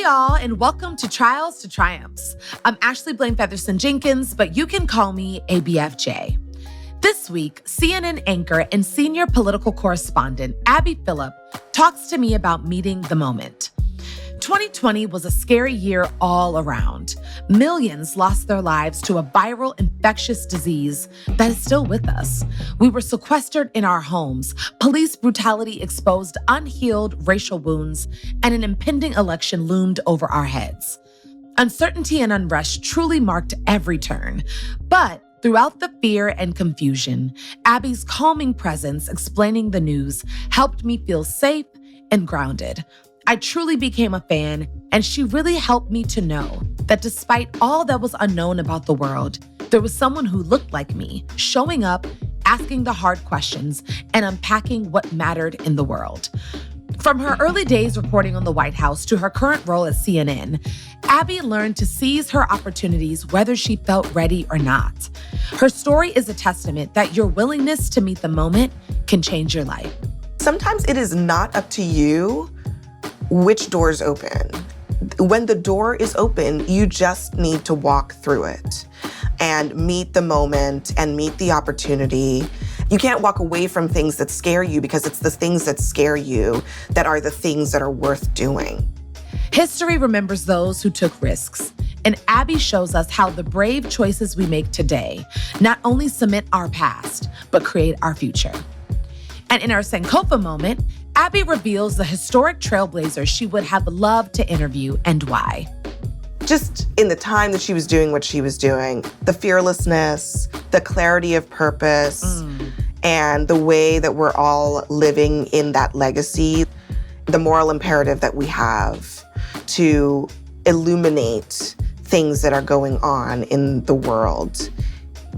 y'all, and welcome to Trials to Triumphs. I'm Ashley Blaine Featherston Jenkins, but you can call me ABFJ. This week, CNN anchor and senior political correspondent Abby Phillip talks to me about meeting the moment. 2020 was a scary year all around. Millions lost their lives to a viral infectious disease that is still with us. We were sequestered in our homes. Police brutality exposed unhealed racial wounds, and an impending election loomed over our heads. Uncertainty and unrest truly marked every turn. But throughout the fear and confusion, Abby's calming presence explaining the news helped me feel safe and grounded. I truly became a fan, and she really helped me to know that despite all that was unknown about the world, there was someone who looked like me, showing up, asking the hard questions, and unpacking what mattered in the world. From her early days reporting on the White House to her current role at CNN, Abby learned to seize her opportunities whether she felt ready or not. Her story is a testament that your willingness to meet the moment can change your life. Sometimes it is not up to you which doors open. When the door is open, you just need to walk through it and meet the moment and meet the opportunity. You can't walk away from things that scare you because it's the things that scare you that are the things that are worth doing. History remembers those who took risks, and Abby shows us how the brave choices we make today not only cement our past, but create our future. And in our Sankofa moment, Abby reveals the historic trailblazer she would have loved to interview and why. Just in the time that she was doing what she was doing, the fearlessness, the clarity of purpose, and the way that we're all living in that legacy, the moral imperative that we have to illuminate things that are going on in the world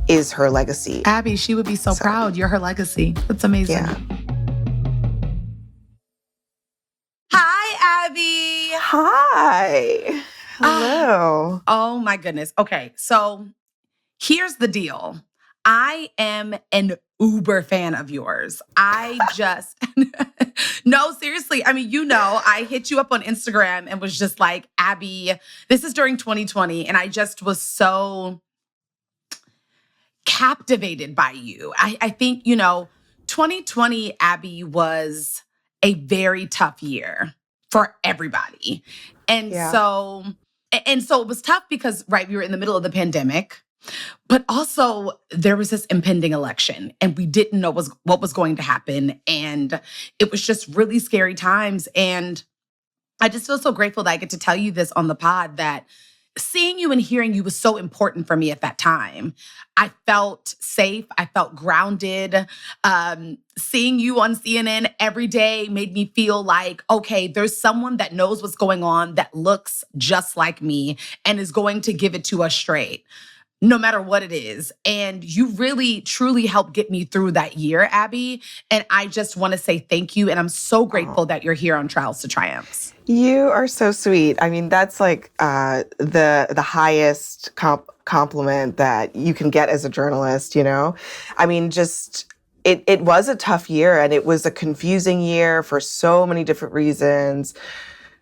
is her legacy. Abby, she would be so proud. You're her legacy. That's amazing. Yeah. Hi, Abby. Hi. Hello. Oh my goodness. Okay, so here's the deal. I am an uber fan of yours. I just, no, seriously. I mean, I hit you up on Instagram and was just like, Abby, this is during 2020. And I just was so captivated by you. I think, 2020, Abby, was a very tough year for everybody. And so it was tough because, right, we were in the middle of the pandemic, but also there was this impending election and we didn't know what was going to happen. And it was just really scary times. And I just feel so grateful that I get to tell you this on the pod, that seeing you and hearing you was so important for me at that time. I felt safe. I felt grounded. Seeing you on CNN every day made me feel like, okay, there's someone that knows what's going on, that looks just like me and is going to give it to us straight, no matter what it is. And you really, truly helped get me through that year, Abby. And I just want to say thank you. And I'm so grateful that you're here on Trials to Triumphs. You are so sweet. I mean, that's like the highest compliment that you can get as a journalist, I mean, just it was a tough year, and it was a confusing year for so many different reasons.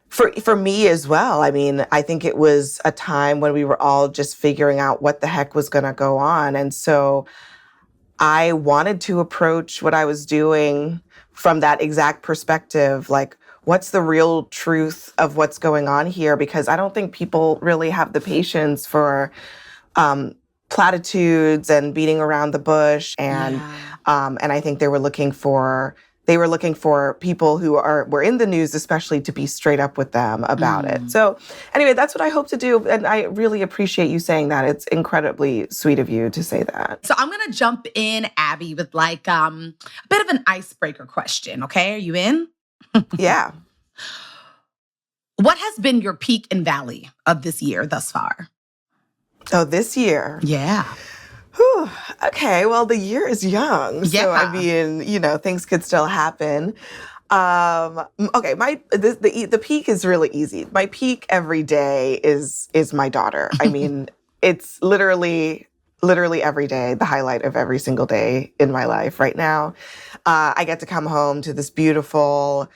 For me as well. I mean, I think it was a time when we were all just figuring out what the heck was going to go on. And so I wanted to approach what I was doing from that exact perspective, like, what's the real truth of what's going on here? Because I don't think people really have the patience for platitudes and beating around the bush. And I think they were looking for people who were in the news, especially, to be straight up with them about it. So anyway, that's what I hope to do. And I really appreciate you saying that. It's incredibly sweet of you to say that. So I'm going to jump in, Abby, with like a bit of an icebreaker question. Okay, are you in? Yeah. What has been your peak and valley of this year thus far? Oh, this year? Yeah. Whew. Okay, well, the year is young. Yeah. So, I mean, things could still happen. Okay, the peak is really easy. My peak every day is my daughter. I mean, it's literally every day, the highlight of every single day in my life right now. I get to come home to this beautiful,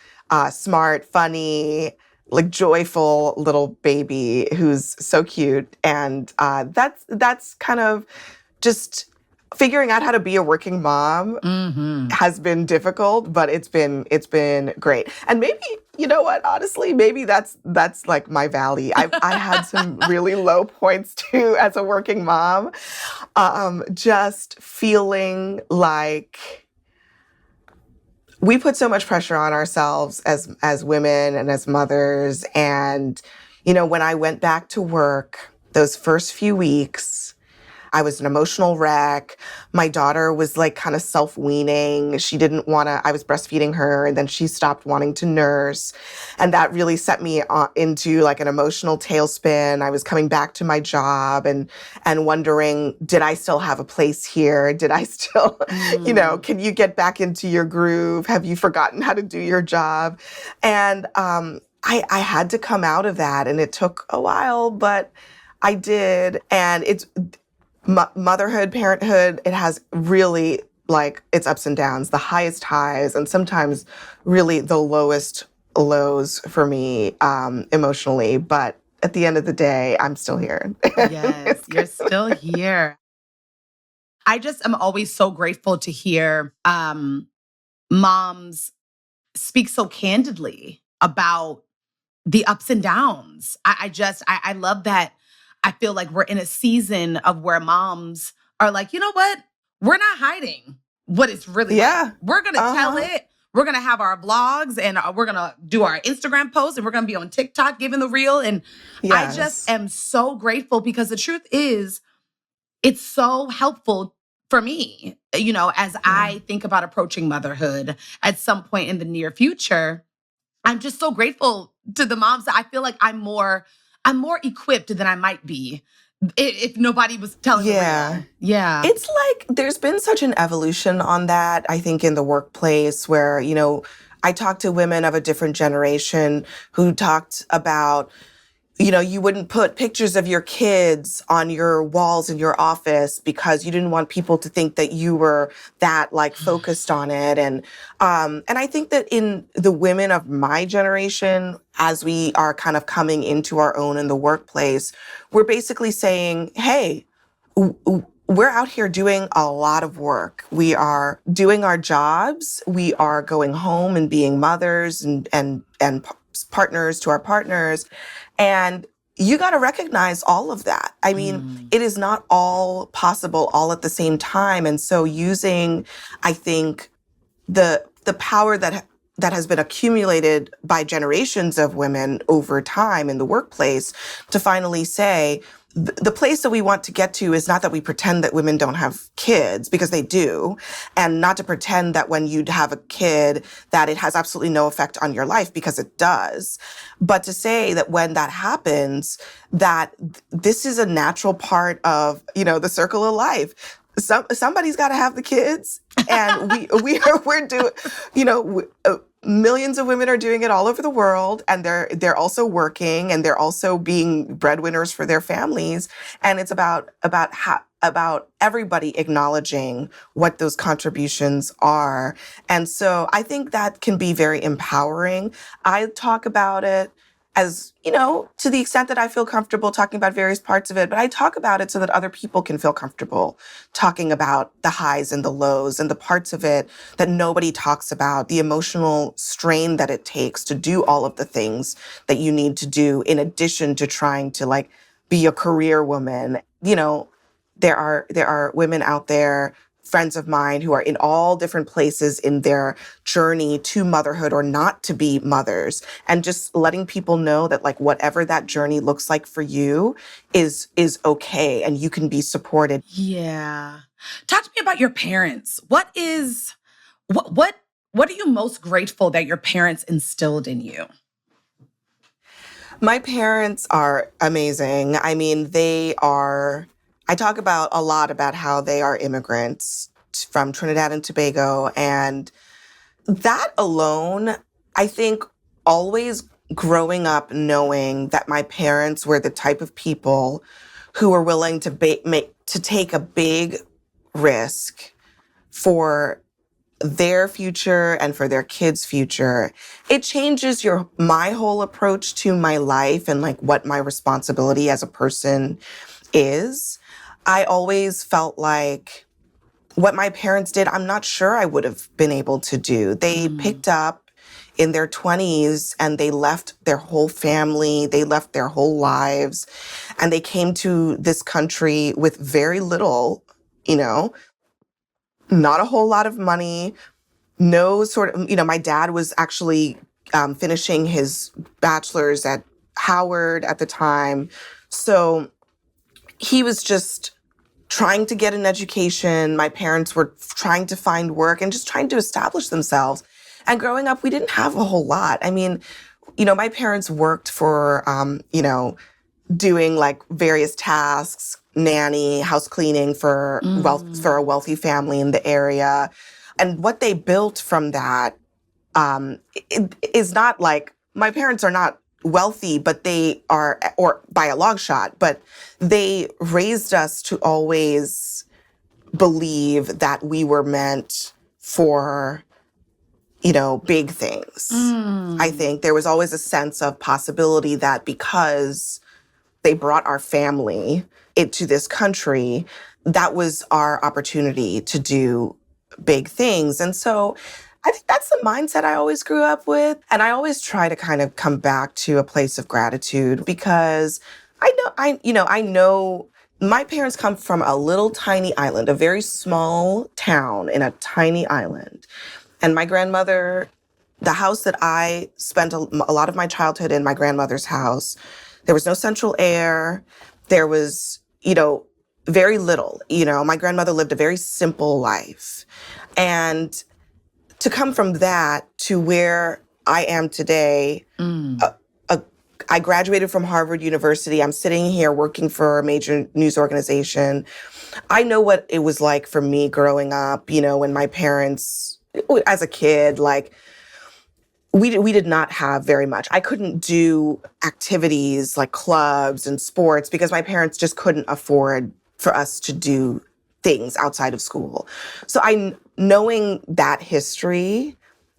smart, funny, like joyful little baby who's so cute. And that's kind of just figuring out how to be a working mom has been difficult, but it's been great. And maybe, you know what, honestly, maybe that's like my valley. I had some really low points too as a working mom. Just feeling like we put so much pressure on ourselves as women and as mothers. And, when I went back to work those first few weeks, I was an emotional wreck. My daughter was like kind of self-weaning. She didn't want to, I was breastfeeding her, and then she stopped wanting to nurse. And that really set me into like an emotional tailspin. I was coming back to my job and wondering, did I still have a place here? Did I still, can you get back into your groove? Have you forgotten how to do your job? And I had to come out of that, and it took a while, but I did. And it's motherhood, parenthood, it has really like its ups and downs, the highest highs, and sometimes really the lowest lows for me emotionally. But at the end of the day, I'm still here. Yes, you're still here. I just am always so grateful to hear moms speak so candidly about the ups and downs. I love that. I feel like we're in a season of where moms are like, you know what? We're not hiding what it's really like. We're going to tell it. We're going to have our vlogs, and we're going to do our Instagram posts, and we're going to be on TikTok giving the reel. And I just am so grateful, because the truth is, it's so helpful for me, as I think about approaching motherhood at some point in the near future. I'm just so grateful to the moms that I feel like I'm more equipped than I might be if nobody was telling me. Yeah. It's like there's been such an evolution on that, I think, in the workplace where, I talked to women of a different generation who talked about, you wouldn't put pictures of your kids on your walls in your office because you didn't want people to think that you were that like focused on it. And I think that in the women of my generation, as we are kind of coming into our own in the workplace, we're basically saying, hey, we're out here doing a lot of work. We are doing our jobs. We are going home and being mothers and partners to our partners. And you got to recognize all of that. I mean, it is not all possible all at the same time. And so using, I think, the power that has been accumulated by generations of women over time in the workplace to finally say, the place that we want to get to is not that we pretend that women don't have kids, because they do, and not to pretend that when you have a kid that it has absolutely no effect on your life, because it does, but to say that when that happens, that this is a natural part of, the circle of life. Somebody's got to have the kids, and we're doing, millions of women are doing it all over the world, and they're also working, and they're also being breadwinners for their families. And it's about everybody acknowledging what those contributions are. And so I think that can be very empowering. I talk about it as, to the extent that I feel comfortable talking about various parts of it, but I talk about it so that other people can feel comfortable talking about the highs and the lows and the parts of it that nobody talks about, the emotional strain that it takes to do all of the things that you need to do in addition to trying to like be a career woman. There are women out there, friends of mine, who are in all different places in their journey to motherhood or not to be mothers, and just letting people know that like whatever that journey looks like for you is okay, and you can be supported. Yeah. Talk to me about your parents. What are you most grateful that your parents instilled in you? My parents are amazing. I mean, I talk about a lot about how they are immigrants from Trinidad and Tobago. And that alone, I think always growing up knowing that my parents were the type of people who were willing to take a big risk for their future and for their kids' future, it changes my whole approach to my life and like what my responsibility as a person is. I always felt like what my parents did, I'm not sure I would have been able to do. They picked up in their 20s and they left their whole family, they left their whole lives, and they came to this country with very little, not a whole lot of money, no sort of, my dad was actually finishing his bachelor's at Howard at the time. So he was just trying to get an education. My parents were trying to find work and just trying to establish themselves. And growing up, we didn't have a whole lot. I mean, my parents worked for, doing like various tasks, nanny, house cleaning for for a wealthy family in the area. And what they built from that is not like, my parents are not wealthy, but they are, or by a long shot, but they raised us to always believe that we were meant for, big things. I think there was always a sense of possibility that because they brought our family into this country, that was our opportunity to do big things. And so I think that's the mindset I always grew up with. And I always try to kind of come back to a place of gratitude because I know my parents come from a little tiny island, a very small town in a tiny island. And my grandmother, the house that I spent a lot of my childhood in, my grandmother's house, there was no central air. There was, very little. My grandmother lived a very simple life. And to come from that to where I am today, I graduated from Harvard University. I'm sitting here working for a major news organization. I know what it was like for me growing up, when my parents, as a kid, like, we did not have very much. I couldn't do activities like clubs and sports because my parents just couldn't afford for us to do things outside of school. So knowing that history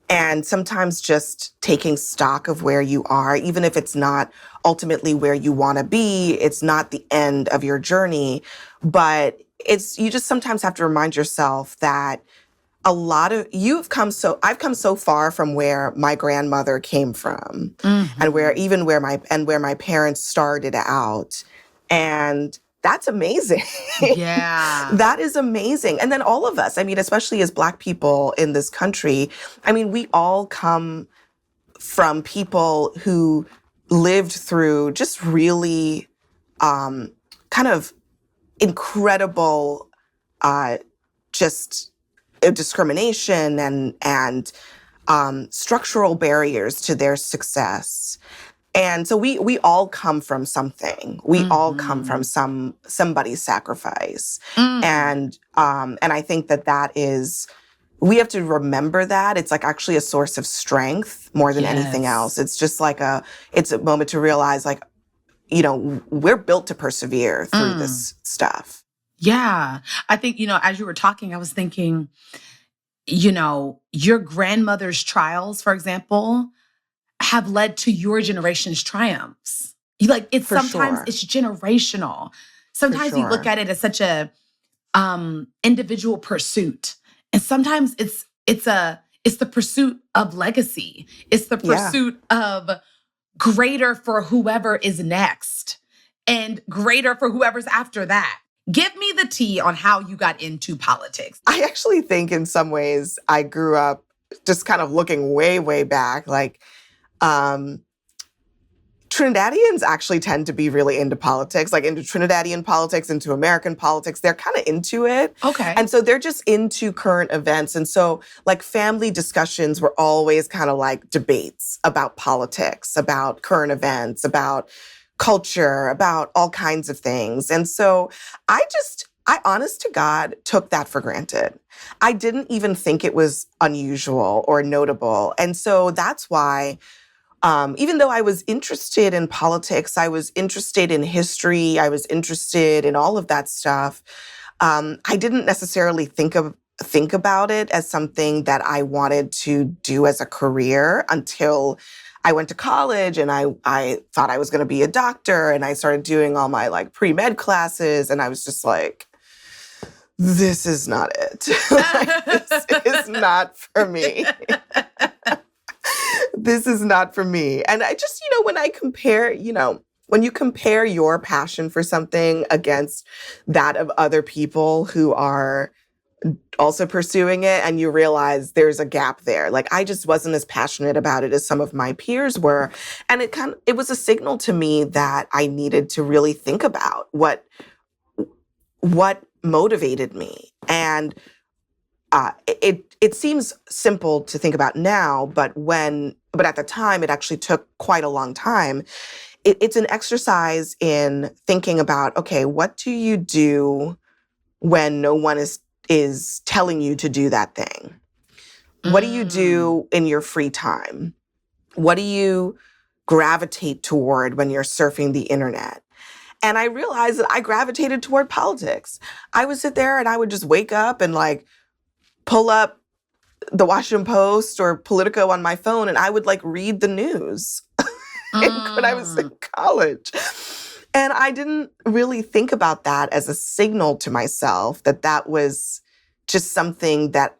and sometimes just taking stock of where you are, even if it's not ultimately where you want to be, it's not the end of your journey, but you just sometimes have to remind yourself that I've come so far from where my grandmother came from and where my parents started out. And that's amazing. Yeah. That is amazing. And then all of us, I mean, especially as Black people in this country, I mean, we all come from people who lived through just really kind of incredible just discrimination and structural barriers to their success. And so we all come from something. We all come from somebody's sacrifice. And I think that is, we have to remember that. It's like actually a source of strength more than anything else. It's just like it's a moment to realize like, we're built to persevere through this stuff. Yeah. I think, as you were talking, I was thinking, your grandmother's trials, for example, have led to your generation's triumphs. It's generational. Sometimes you look at it as such a individual pursuit. And sometimes it's the pursuit of legacy. It's the pursuit of greater for whoever is next and greater for whoever's after that. Give me the tea on how you got into politics. I actually think in some ways I grew up just kind of looking way, way back. Like, Trinidadians actually tend to be really into politics, like into Trinidadian politics, into American politics. They're kind of into it. Okay. And so they're just into current events. And so like family discussions were always kind of like debates about politics, about current events, about culture, about all kinds of things. And so I honest to God, took that for granted. I didn't even think it was unusual or notable. And so that's why, even though I was interested in politics, I was interested in history, I was interested in all of that stuff, I didn't necessarily think of think about it as something that I wanted to do as a career until I went to college and I thought I was going to be a doctor, and I started doing all my like pre-med classes, and I was just like, this is not it. Like, this is not for me. This is not for me. And I just, when I compare, when you compare your passion for something against that of other people who are also pursuing it, and you realize there's a gap there. Like, I just wasn't as passionate about it as some of my peers were. And it was a signal to me that I needed to really think about what motivated me. And it seems simple to think about now, but at the time, it actually took quite a long time. It's an exercise in thinking about, okay, what do you do when no one is telling you to do that thing? What do you do in your free time? What do you gravitate toward when you're surfing the internet? And I realized that I gravitated toward politics. I would sit there and I would just wake up and like pull up the Washington Post or Politico on my phone, and I would like read the news when I was in college. And I didn't really think about that as a signal to myself that was just something that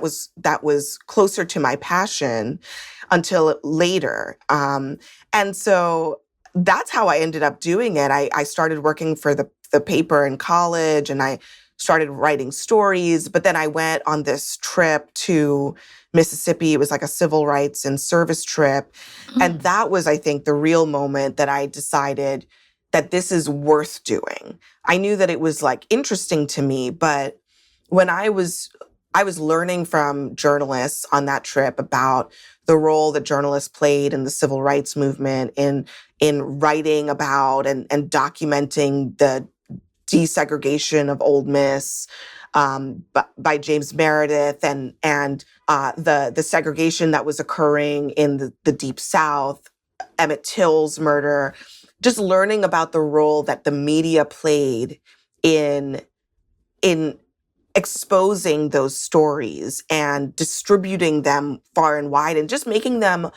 was closer to my passion until later. And so that's how I ended up doing it. I started working for the paper in college, and I started writing stories. But then I went on this trip to Mississippi. It was like a civil rights and service trip. And that was, I think, the real moment that I decided that this is worth doing. I knew that it was like interesting to me, but when I was learning from journalists on that trip about the role that journalists played in the civil rights movement in writing about and documenting the desegregation of Ole Miss by James Meredith and the segregation that was occurring in the Deep South, Emmett Till's murder, just learning about the role that the media played in exposing those stories and distributing them far and wide and just making them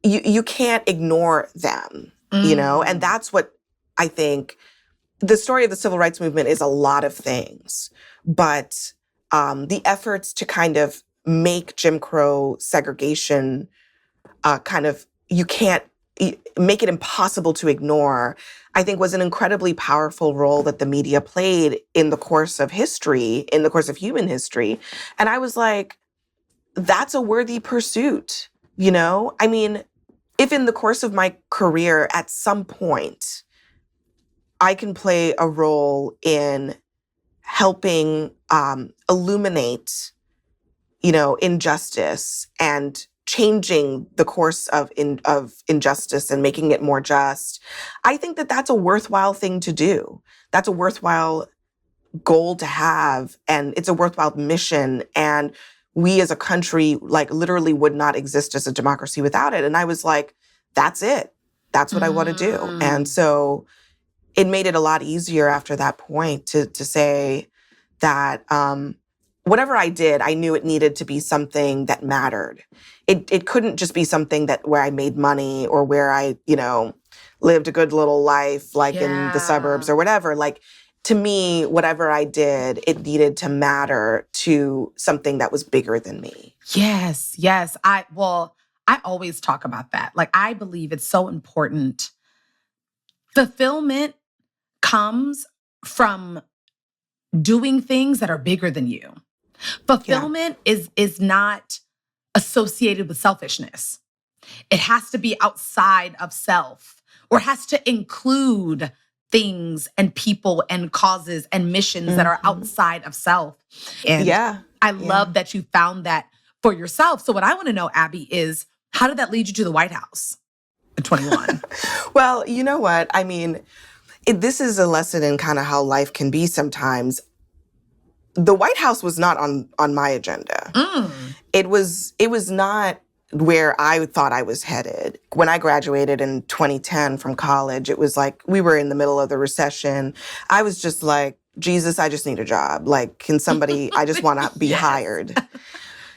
you can't ignore them, and that's what I think the story of the civil rights movement is. A lot of things, but the efforts to kind of make Jim Crow segregation you can't make it impossible to ignore, I think was an incredibly powerful role that the media played in the course of history, in the course of human history. And I was like, that's a worthy pursuit, I mean, if in the course of my career, at some point, I can play a role in helping illuminate, injustice and changing the course of injustice and making it more just, I think that that's a worthwhile thing to do. That's a worthwhile goal to have, and it's a worthwhile mission. And we as a country, like, literally would not exist as a democracy without it. And I was like, that's it. That's what I want to do. And so it made it a lot easier after that point to say that whatever I did, I knew it needed to be something that mattered. It couldn't just be something where I made money or where I, lived a good little life, like in the suburbs or whatever. Like, to me, whatever I did, it needed to matter to something that was bigger than me. Yes. I always talk about that. Like, I believe it's so important. Fulfillment comes from doing things that are bigger than you. Fulfillment is not associated with selfishness. It has to be outside of self, or has to include things and people and causes and missions that are outside of self. And I love that you found that for yourself. So what I want to know, Abby, is how did that lead you to the White House at 21? Well, you know what? I mean, this is a lesson in kind of how life can be sometimes. The White House was not on my agenda. It was not where I thought I was headed. When I graduated in 2010 from college, it was like we were in the middle of the recession. I was just like, Jesus, I just need a job. Like, can somebody, I just want to be Yes. hired.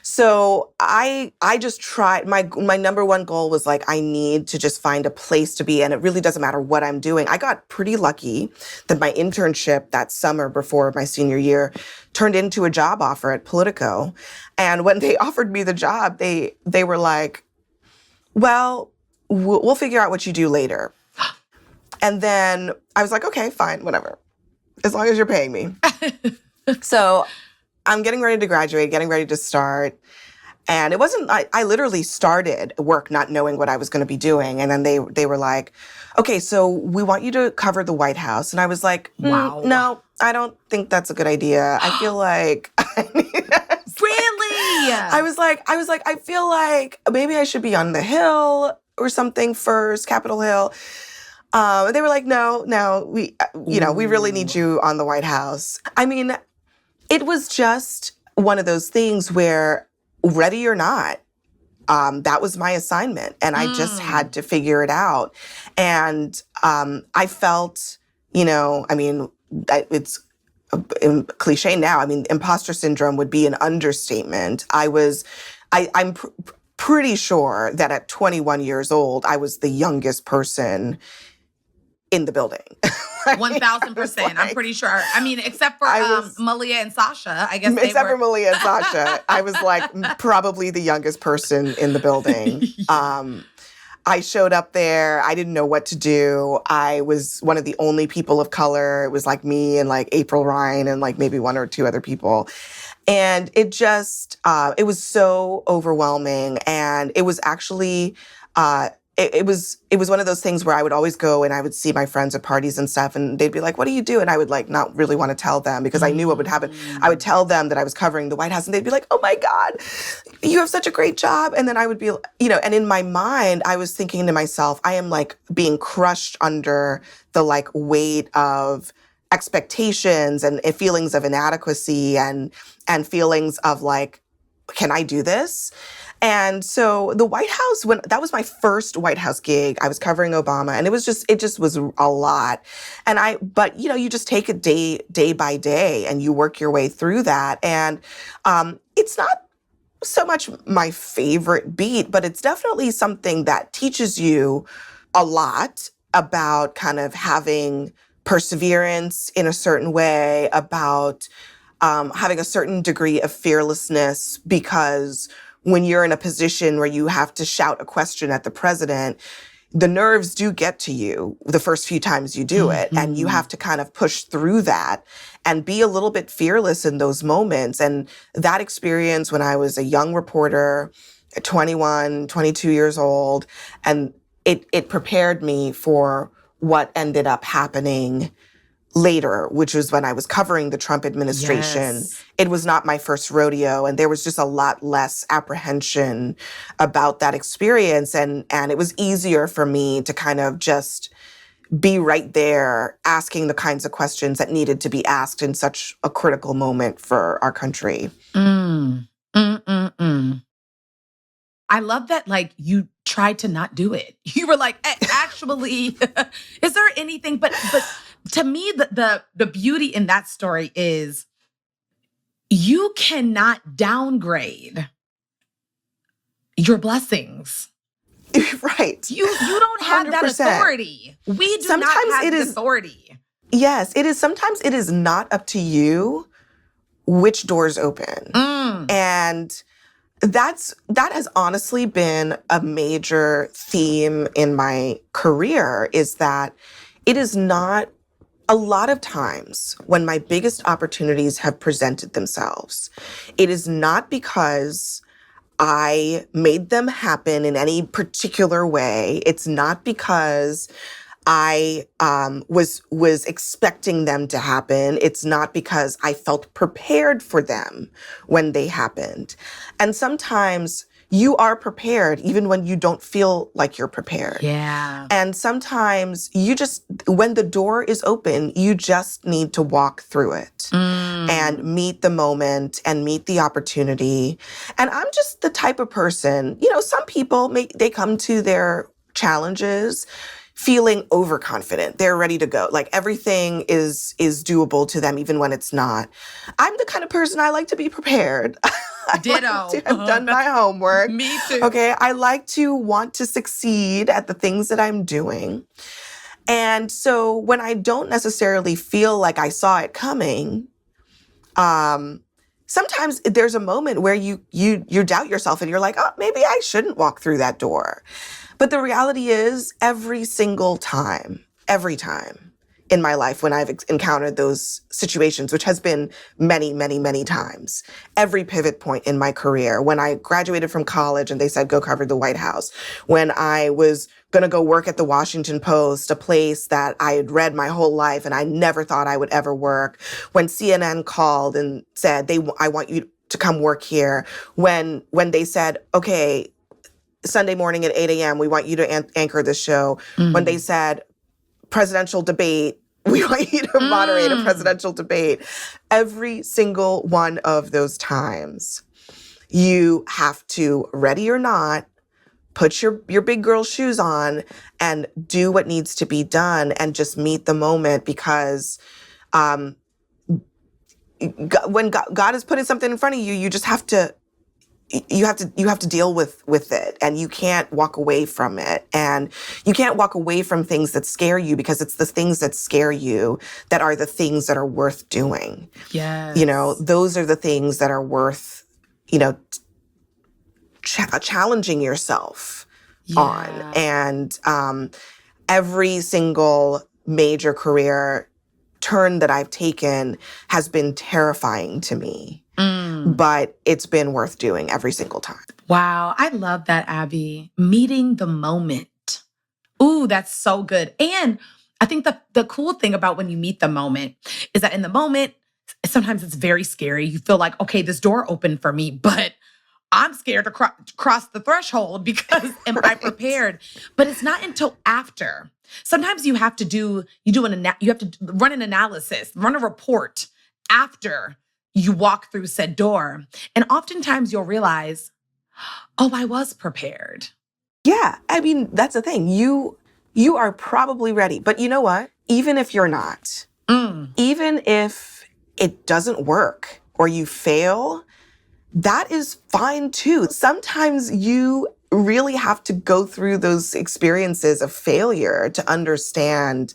So I just tried, my number one goal was like, I need to just find a place to be. And it really doesn't matter what I'm doing. I got pretty lucky that my internship that summer before my senior year turned into a job offer at Politico. And when they offered me the job, they were like, well, we'll figure out what you do later. And then I was like, okay, fine, whatever, as long as you're paying me. So I'm getting ready to graduate, getting ready to start. And it wasn't, I literally started work not knowing what I was going to be doing. And then they were like, okay, so we want you to cover the White House. And I was like, Wow. No, I don't think that's a good idea. I feel like Really? I was like, I feel like maybe I should be on the Hill or something first, Capitol Hill. They were like, no, we really need you on the White House. I mean, it was just one of those things where, ready or not, that was my assignment. And I just had to figure it out. And I felt, it's cliche now. I mean, imposter syndrome would be an understatement. I'm pretty sure that at 21 years old, I was the youngest person in the building. 1,000%. I'm pretty sure. I mean, except for Malia and Sasha, I guess. Except for Malia and Sasha, I was like probably the youngest person in the building. I showed up there. I didn't know what to do. I was one of the only people of color. It was like me and like April Ryan and like maybe one or two other people. And it just, it was so overwhelming. And it was actually, it was one of those things where I would always go and I would see my friends at parties and stuff, and they'd be like, what do you do? And I would like not really want to tell them because I knew what would happen. I would tell them that I was covering the White House and they'd be like, oh my God, you have such a great job. And then I would be, and in my mind, I was thinking to myself, I am like being crushed under the like weight of expectations and feelings of inadequacy and feelings of like, can I do this? And so the White House, that was my first White House gig, I was covering Obama, and it just was a lot. But you just take it day by day and you work your way through that. And it's not so much my favorite beat, but it's definitely something that teaches you a lot about kind of having perseverance in a certain way, about having a certain degree of fearlessness, because when you're in a position where you have to shout a question at the president, the nerves do get to you the first few times you do it. And you have to kind of push through that and be a little bit fearless in those moments. And that experience when I was a young reporter, 21, 22 years old, and it prepared me for what ended up happening later, which was when I was covering the Trump administration. Yes. It was not my first rodeo, and there was just a lot less apprehension about that experience. And it was easier for me to kind of just be right there asking the kinds of questions that needed to be asked in such a critical moment for our country. I love that, like, you tried to not do it. You were like, actually, is there anything? But to me, the beauty in that story is you cannot downgrade your blessings. Right. You don't have 100%. that authority. We do Sometimes not have it is authority. Yes, it is. Sometimes it is not up to you which doors open. And that has honestly been a major theme in my career, is that it is not a lot of times when my biggest opportunities have presented themselves, it is not because I made them happen in any particular way. It's not because I was expecting them to happen. It's not because I felt prepared for them when they happened. And sometimes you are prepared even when you don't feel like you're prepared. Yeah. And sometimes when the door is open, you just need to walk through it and meet the moment and meet the opportunity. And I'm just the type of person, some people they come to their challenges feeling overconfident. They're ready to go. Like everything is doable to them, even when it's not. I'm the kind of person, I like to be prepared. Ditto. I like to have done my homework. Me too. Okay. I like to want to succeed at the things that I'm doing. And so when I don't necessarily feel like I saw it coming, sometimes there's a moment where you doubt yourself and you're like, oh, maybe I shouldn't walk through that door. But the reality is every time in my life when I've encountered those situations, which has been many, many, many times, every pivot point in my career, when I graduated from college and they said, go cover the White House, when I was going to go work at the Washington Post, a place that I had read my whole life and I never thought I would ever work, when CNN called and said, I want you to come work here, when they said, okay, Sunday morning at 8 a.m., we want you to anchor this show, when they said, presidential debate, we want you to moderate a presidential debate. Every single one of those times, you have to, ready or not, put your big girl shoes on and do what needs to be done and just meet the moment, because when God is putting something in front of you, you just have to deal with it, and you can't walk away from it. And you can't walk away from things that scare you, because it's the things that scare you that are the things that are worth doing. Yes. You know, those are the things that are worth, you know, challenging yourself on. And every single major career turn that I've taken has been terrifying to me. But it's been worth doing every single time. Wow. I love that, Abby. Meeting the moment. Ooh, that's so good. And I think the cool thing about when you meet the moment is that in the moment, sometimes it's very scary. You feel like, okay, this door opened for me, but I'm scared to cross the threshold because am I prepared? But it's not until after. Sometimes you have to run an analysis, run a report after you walk through said door. And oftentimes you'll realize, oh, I was prepared. Yeah. I mean, that's the thing. You are probably ready. But you know what? Even if you're not, even if it doesn't work or you fail, that is fine too. Sometimes you really have to go through those experiences of failure to understand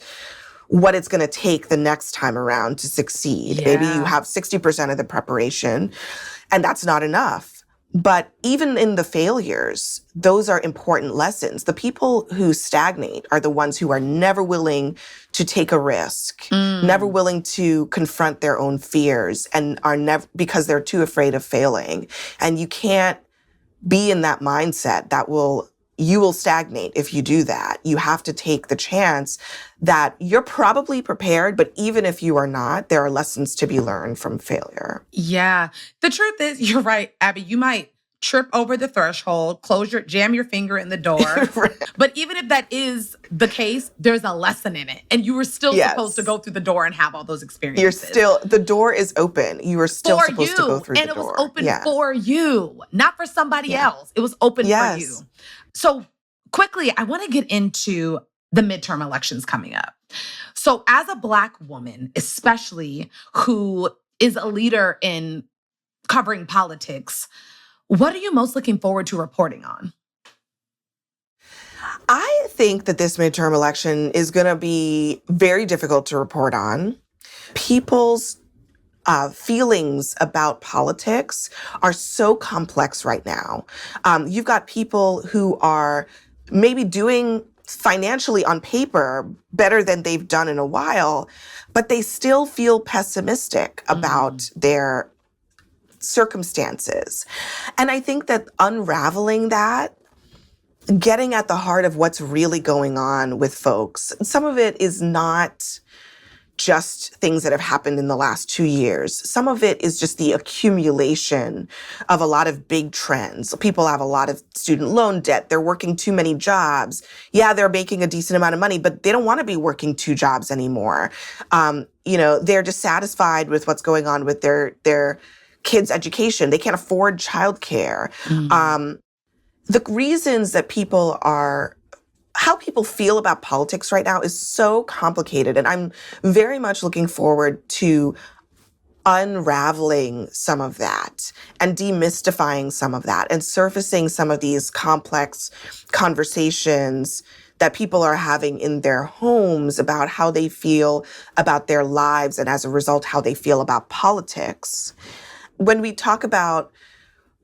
what it's going to take the next time around to succeed. Yeah. Maybe you have 60% of the preparation, and that's not enough. But even in the failures, those are important lessons. The people who stagnate are the ones who are never willing to take a risk, never willing to confront their own fears, and are never, because they're too afraid of failing. And you can't be in that mindset you will stagnate if you do that. You have to take the chance that you're probably prepared, but even if you are not, there are lessons to be learned from failure. Yeah. The truth is, you're right, Abby. You might trip over the threshold, jam your finger in the door. Right. But even if that is the case, there's a lesson in it. And you were still supposed to go through the door and have all those experiences. The door is open. You are still supposed to go through the door. And it was open for you, not for somebody else. It was open for you. So quickly, I want to get into the midterm elections coming up. So as a Black woman, especially who is a leader in covering politics, what are you most looking forward to reporting on? I think that this midterm election is going to be very difficult to report on. People's feelings about politics are so complex right now. You've got people who are maybe doing financially on paper better than they've done in a while, but they still feel pessimistic about their circumstances. And I think that unraveling that, getting at the heart of what's really going on with folks, some of it is not just things that have happened in the last 2 years. Some of it is just the accumulation of a lot of big trends. People have a lot of student loan debt. They're working too many jobs. Yeah, they're making a decent amount of money, but they don't want to be working 2 jobs anymore. They're dissatisfied with what's going on with their kids' education. They can't afford childcare. The reasons that people are how people feel about politics right now is so complicated. And I'm very much looking forward to unraveling some of that and demystifying some of that and surfacing some of these complex conversations that people are having in their homes about how they feel about their lives and as a result, how they feel about politics. When we talk about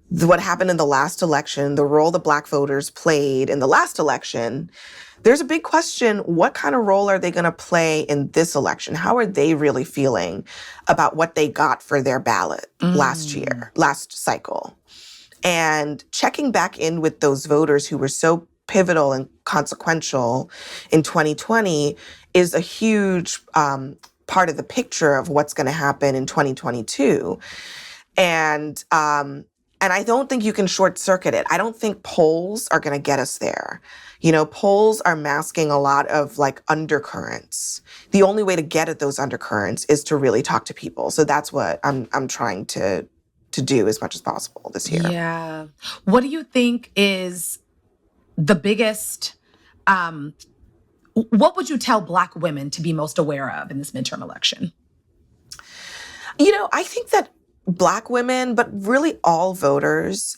what happened in the last election, the role that Black voters played in the last election, there's a big question, what kind of role are they going to play in this election? How are they really feeling about what they got for their ballot last cycle? And checking back in with those voters who were so pivotal and consequential in 2020 is a huge part of the picture of what's going to happen in 2022. And I don't think you can short circuit it. I don't think polls are going to get us there. You know, polls are masking a lot of like undercurrents. The only way to get at those undercurrents is to really talk to people. So that's what I'm trying to do as much as possible this year. Yeah. What do you think is the biggest, what would you tell Black women to be most aware of in this midterm election? You know, I think that Black women, but really all voters,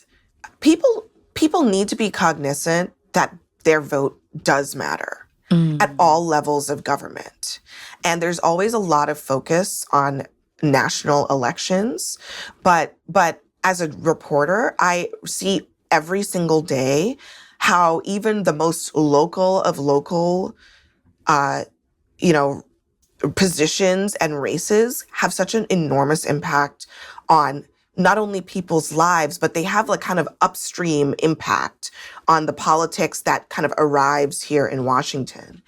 people need to be cognizant that their vote does matter at all levels of government. And there's always a lot of focus on national elections. But as a reporter, I see every single day how even the most local of local, positions and races have such an enormous impact on not only people's lives, but they have like kind of upstream impact on the politics that kind of arrives here in Washington.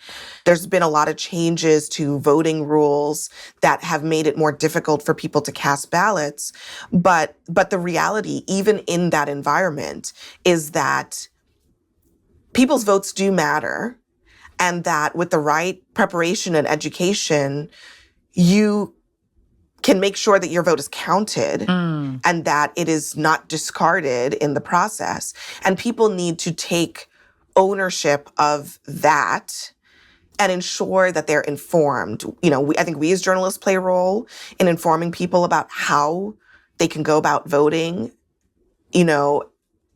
There's been a lot of changes to voting rules that have made it more difficult for people to cast ballots. But the reality, even in that environment, is that people's votes do matter. And that with the right preparation and education, you can make sure that your vote is counted and that it is not discarded in the process. And people need to take ownership of that and ensure that they're informed. You know, I think we as journalists play a role in informing people about how they can go about voting, you know,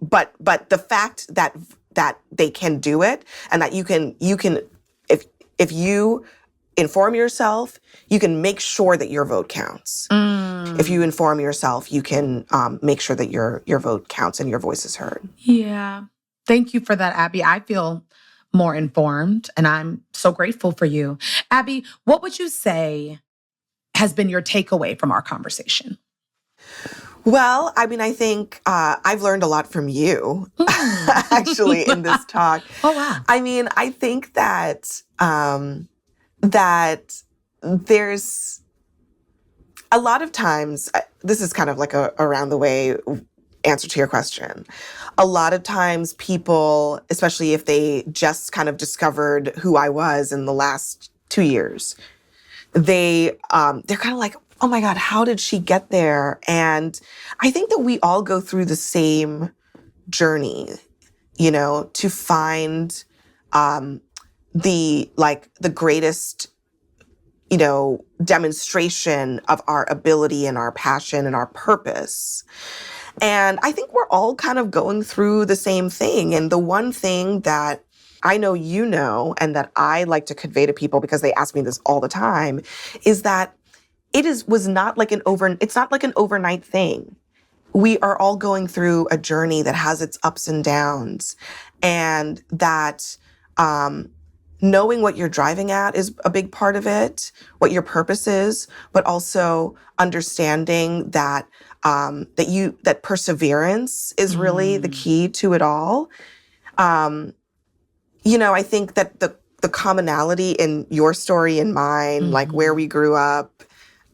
but the fact that they can do it and that you can if you inform yourself, you can make sure that your vote counts. If you inform yourself, you can make sure that your vote counts and your voice is heard. Yeah. Thank you for that, Abby. I feel more informed and I'm so grateful for you. Abby, what would you say has been your takeaway from our conversation? Well, I mean, I think I've learned a lot from you, actually, in this talk. Oh, wow. I mean, I think that that there's a lot of times, this is kind of like a around the way answer to your question. A lot of times people, especially if they just kind of discovered who I was in the last 2 years, they're kind of like, oh my God, how did she get there? And I think that we all go through the same journey, you know, to find the greatest, you know, demonstration of our ability and our passion and our purpose. And I think we're all kind of going through the same thing. And the one thing that I know you know, and that I like to convey to people because they ask me this all the time, is that it's not like an overnight thing. We are all going through a journey that has its ups and downs, and that knowing what you're driving at is a big part of it, what your purpose is, but also understanding that that perseverance is really the key to it all. You know, I think that the commonality in your story and mine, like where we grew up,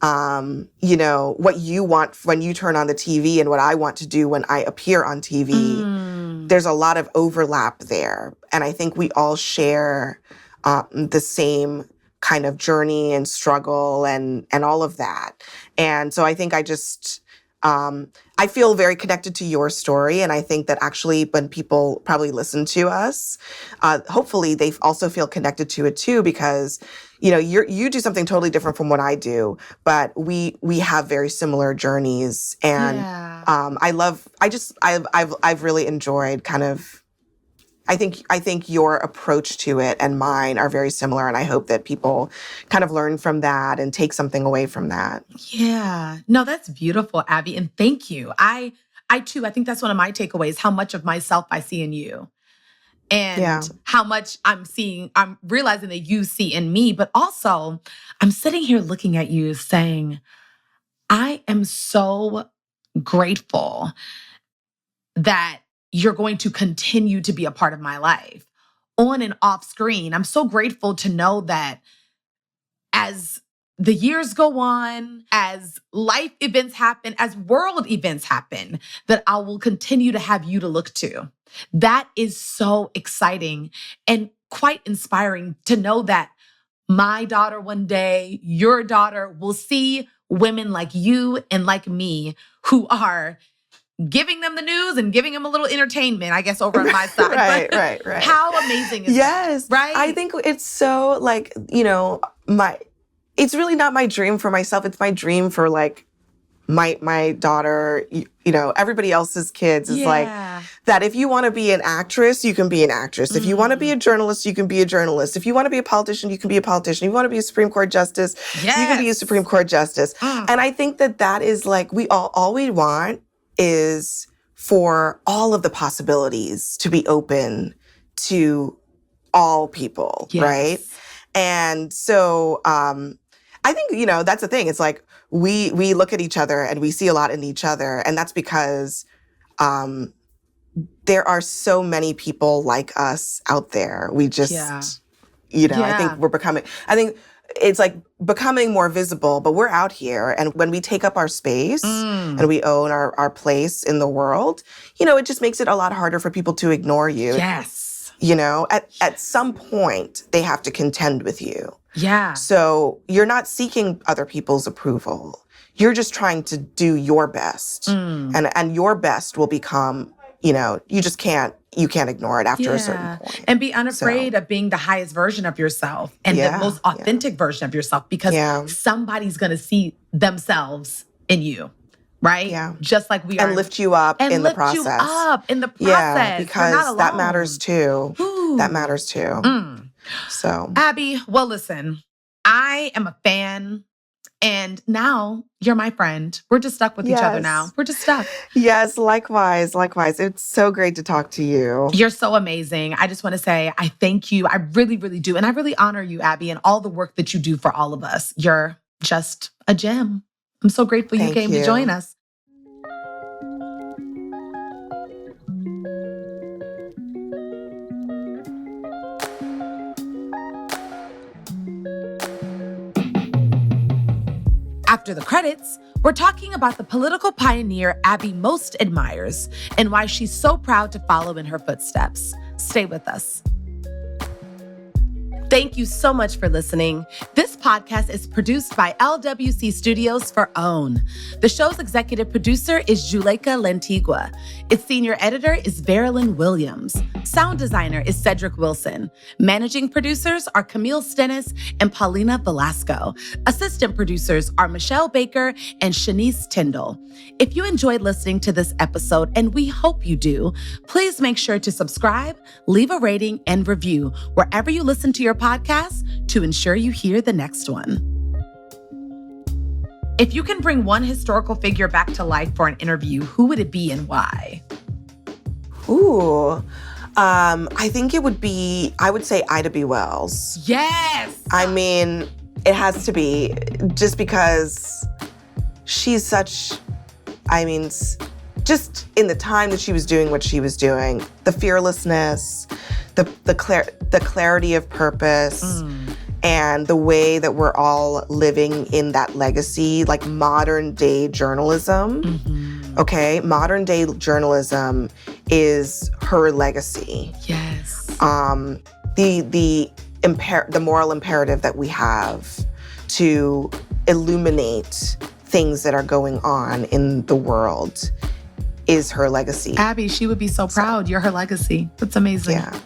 you know, what you want when you turn on the TV and what I want to do when I appear on TV, there's a lot of overlap there. And I think we all share the same kind of journey and struggle and all of that. And so I think I just I feel very connected to your story. And I think that actually when people probably listen to us, hopefully they also feel connected to it too, because, you do something totally different from what I do, but we have very similar journeys. And Yeah. I've really enjoyed kind of, I think your approach to it and mine are very similar, and I hope that people kind of learn from that and take something away from that. Yeah. No, that's beautiful, Abby. And thank you. I too, I think that's one of my takeaways, how much of myself I see in you Yeah. and how much I'm realizing that you see in me, but also I'm sitting here looking at you saying, I am so grateful that you're going to continue to be a part of my life on and off screen. I'm so grateful to know that as the years go on, as life events happen, as world events happen, that I will continue to have you to look to. That is so exciting and quite inspiring to know that my daughter one day, your daughter will see women like you and like me who are giving them the news and giving them a little entertainment, I guess, over on my side. Right. How amazing is yes, that? Right? I think it's so like, it's really not my dream for myself. It's my dream for like my daughter, everybody else's kids is like that. If you want to be an actress, you can be an actress. If you want to be a journalist, you can be a journalist. If you want to be a politician, you can be a politician. If you want to be a Supreme Court justice, you can be a Supreme Court justice. And I think that is like, all we want is for all of the possibilities to be open to all people, right? And so I think, that's the thing. It's like we look at each other and we see a lot in each other. And that's because there are so many people like us out there. We just, I think it's like becoming more visible, but we're out here. And when we take up our space and we own our place in the world, it just makes it a lot harder for people to ignore you. Yes. At some point, they have to contend with you. Yeah. So you're not seeking other people's approval. You're just trying to do your best. And your best will become, you can't ignore it after a certain point. And be unafraid of being the highest version of yourself and the most authentic version of yourself, because somebody's going to see themselves in you. Right? Yeah. Just like we are. And lift you up in the process. Yeah, because that matters too. Ooh. That matters too. So, Abby, well, listen, I am a fan. And now you're my friend. We're just stuck with each other now. We're just stuck. Yes, likewise. It's so great to talk to you. You're so amazing. I just want to say I thank you. I really, really do. And I really honor you, Abby, and all the work that you do for all of us. You're just a gem. I'm so grateful you came to join us. After the credits, we're talking about the political pioneer Abby most admires and why she's so proud to follow in her footsteps. Stay with us. Thank you so much for listening. This podcast is produced by LWC Studios for OWN. The show's executive producer is Juleka Lantigua. Its senior editor is Verilyn Williams. Sound designer is Cedric Wilson. Managing producers are Camille Stennis and Paulina Velasco. Assistant producers are Michelle Baker and Shanice Tyndall. If you enjoyed listening to this episode, and we hope you do, please make sure to subscribe, leave a rating, and review wherever you listen to your podcast to ensure you hear the next one. If you can bring one historical figure back to life for an interview, who would it be and why? Ooh, I think it would be, I would say Ida B. Wells. Yes! I mean, it has to be, just because she's such, just in the time that she was doing what she was doing, the fearlessness, the clarity of purpose, and the way that we're all living in that legacy, like modern day journalism. Okay, modern day journalism is her legacy. Yes. The moral imperative that we have to illuminate things that are going on in the world is her legacy. Abby, she would be so proud. You're her legacy. That's amazing. Yeah.